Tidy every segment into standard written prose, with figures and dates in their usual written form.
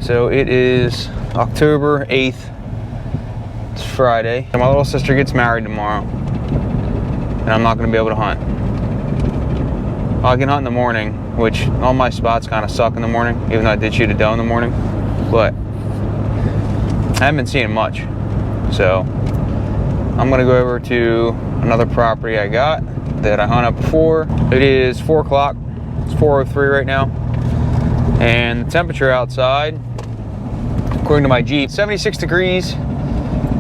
So it is October 8th. It's Friday. And my little sister gets married tomorrow. And I'm not going to be able to hunt. I can hunt in the morning, which all my spots kind of suck in the morning, even though I did shoot a doe in the morning. But I haven't been seeing much. So I'm going to go over to another property I got that I hunted before. It is 4 o'clock. It's 4:03 right now. And the temperature outside, according to my Jeep, 76 degrees.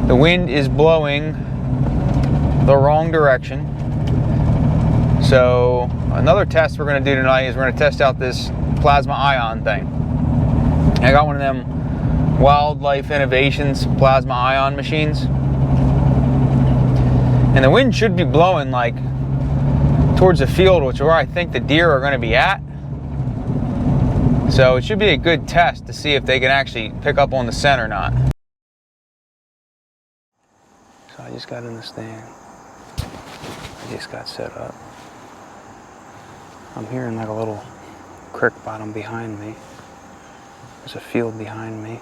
The wind is blowing the wrong direction. So another test we're going to do tonight is we're going to test out this plasma ion thing. I got one of them Wildlife Innovations plasma ion machines. And the wind should be blowing like towards the field, which is where I think the deer are going to be at. So it should be a good test to see if they can actually pick up on the scent or not. So I just got in the stand. I just got set up. I'm hearing like a little creek bottom behind me. There's a field behind me.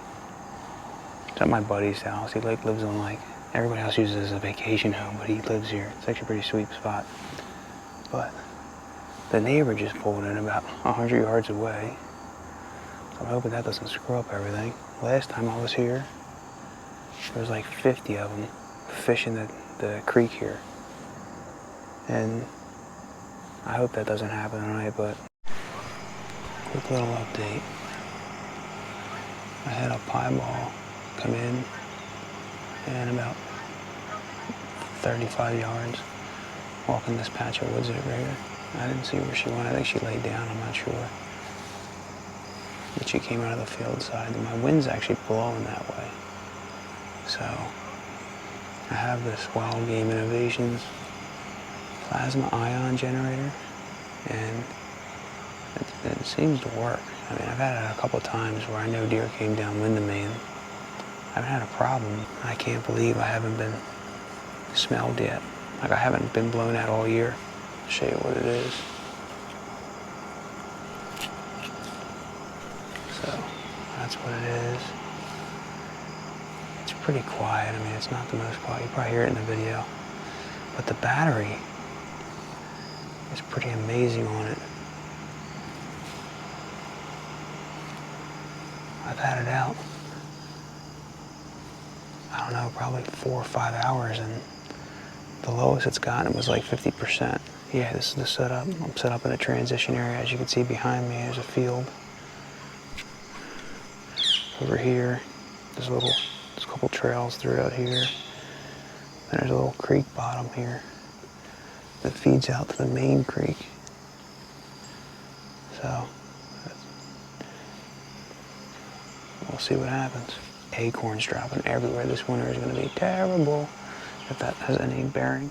It's at my buddy's house. He like lives on like, everybody else uses it as a vacation home, but he lives here. It's actually a pretty sweet spot. But the neighbor just pulled in about 100 yards away. I'm hoping that doesn't screw up everything. Last time I was here, there was like 50 of them fishing the creek here. And I hope that doesn't happen tonight, but quick little update. I had a piebald come in and about 35 yards walking this patch of woods over here. I didn't see where she went. I think she laid down, I'm not sure. But she came out of the field side, and my wind's actually blowing that way. So I have this Wild Game Innovations plasma ion generator, and it seems to work. I mean, I've had it a couple times where I know deer came downwind to me, and I haven't had a problem. I can't believe I haven't been smelled yet. Like I haven't been blown out all year. I'll show you what it is. So that's what it is. It's pretty quiet. I mean, it's not the most quiet. You probably hear it in the video. But the battery is pretty amazing on it. I've had it out, I don't know, probably 4 or 5 hours, and the lowest it's gotten was like 50%. Yeah, this is the setup. I'm set up in a transition area. As you can see behind me, there's a field. Over here, there's a couple trails throughout here. And there's a little creek bottom here that feeds out to the main creek. So we'll see what happens. Acorns dropping everywhere. This winter is going to be terrible, if that has any bearing.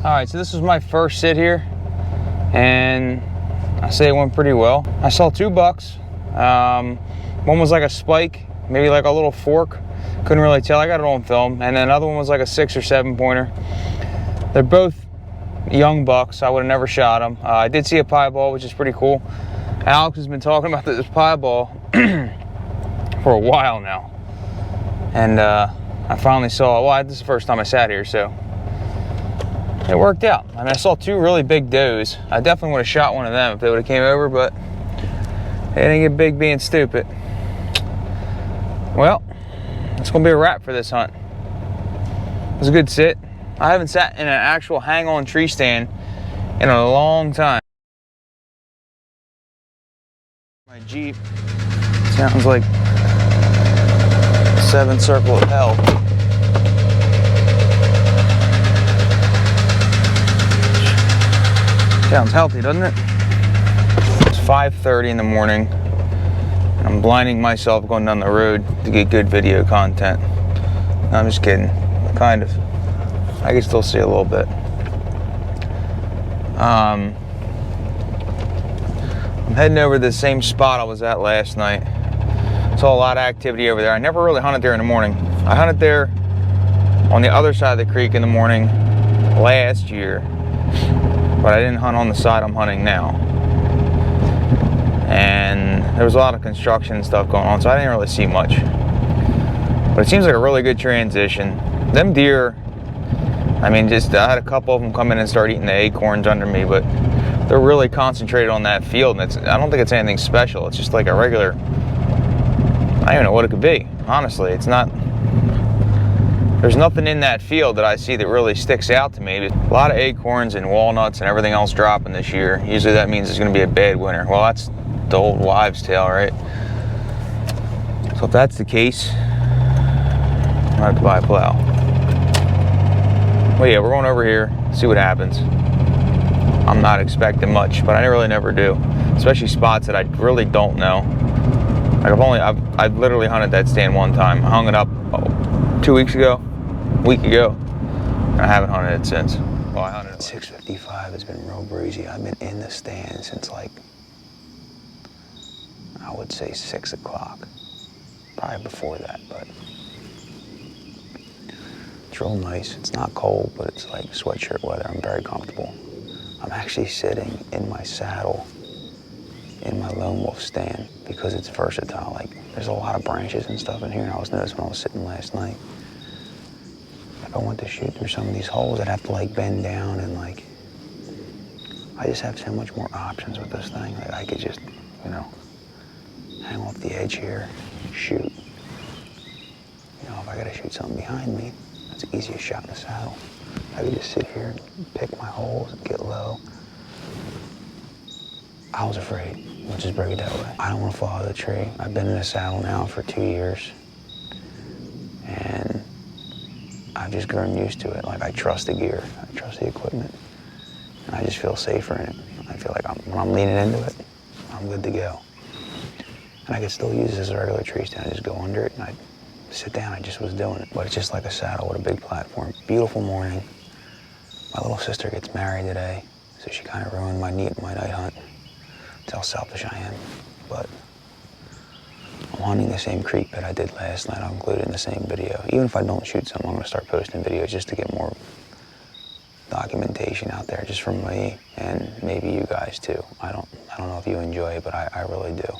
All right, so this was my first sit here, and I say it went pretty well. I saw 2 bucks. One was like a spike, maybe like a little fork. Couldn't really tell. I got it on film. And then another one was like a 6 or 7 pointer. They're both young bucks. I would have never shot them. I did see a piebald, which is pretty cool. Alex has been talking about this piebald for a while now, and I finally saw it. Well, this is the first time I sat here, so it worked out. I mean, I saw 2 really big does. I definitely would have shot one of them if they would have came over, but they didn't get big being stupid. Well, it's gonna be a wrap for this hunt. It was a good sit. I haven't sat in an actual hang-on tree stand in a long time. My Jeep sounds like a 7 circle of hell. Sounds healthy, doesn't it? It's 5:30 in the morning. And I'm blinding myself going down the road to get good video content. No, I'm just kidding. Kind of. I can still see a little bit. I'm heading over to the same spot I was at last night. Saw a lot of activity over there. I never really hunted there in the morning. I hunted there on the other side of the creek in the morning last year, but I didn't hunt on the side I'm hunting now. And there was a lot of construction and stuff going on, so I didn't really see much. But it seems like a really good transition. Them deer, I mean, I had a couple of them come in and start eating the acorns under me, but they're really concentrated on that field, and I don't think it's anything special. It's just like a regular, I don't even know what it could be, honestly. It's not, there's nothing in that field that I see that really sticks out to me. A lot of acorns and walnuts and everything else dropping this year. Usually that means it's going to be a bad winter. Well, that's the old wives' tale, right? So if that's the case, I'm going to have to buy a plow. Well, yeah, we're going over here, see what happens. I'm not expecting much, but I really never do. Especially spots that I really don't know. Like I've literally hunted that stand one time. I hung it up 2 weeks ago, a week ago, and I haven't hunted it since. Well, I hunted it. 6:55 has been real breezy. I've been in the stand since like, I would say 6 o'clock. Probably before that, but it's real nice. It's not cold, but it's like sweatshirt weather. I'm very comfortable. I'm actually sitting in my saddle in my lone wolf stand because it's versatile. Like, there's a lot of branches and stuff in here, and I was noticing when I was sitting last night. If I want to shoot through some of these holes, I'd have to like bend down, and like, I just have so much more options with this thing. Like, I could just, you know, hang off the edge here, shoot. You know, if I gotta shoot something behind me, that's the easiest shot in the saddle. I could just sit here and pick my holes and get low. I was afraid. Let's just break it that way. I don't want to fall out of the tree. I've been in a saddle now for 2 years, and I've just grown used to it. Like, I trust the gear, I trust the equipment, and I just feel safer in it. I feel like when I'm leaning into it, I'm good to go. And I could still use this as a regular tree stand. I just go under it and I sit down. I just was doing it. But it's just like a saddle with a big platform. Beautiful morning. My little sister gets married today, so she kind of ruined my night hunt. That's how selfish I am. But I'm hunting the same creek bed I did last night. I'll include it in the same video. Even if I don't shoot something, I'm gonna start posting videos just to get more documentation out there, just from me and maybe you guys too. I don't know if you enjoy it, but I really do.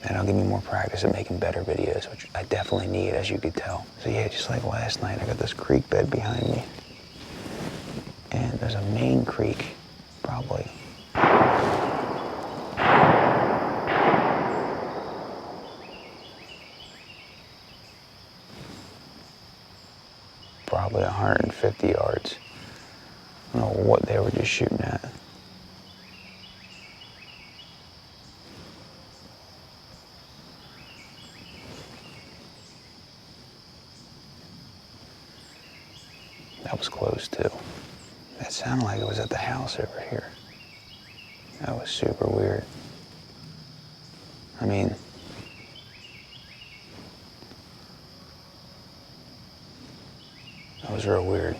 And it'll give me more practice at making better videos, which I definitely need, as you could tell. So yeah, just like last night, I got this creek bed behind me. And there's a main creek, probably probably 150 yards. I don't know what they were just shooting at. That was close too. That sounded like it was at the house over here. That was super weird. I mean, that was real weird.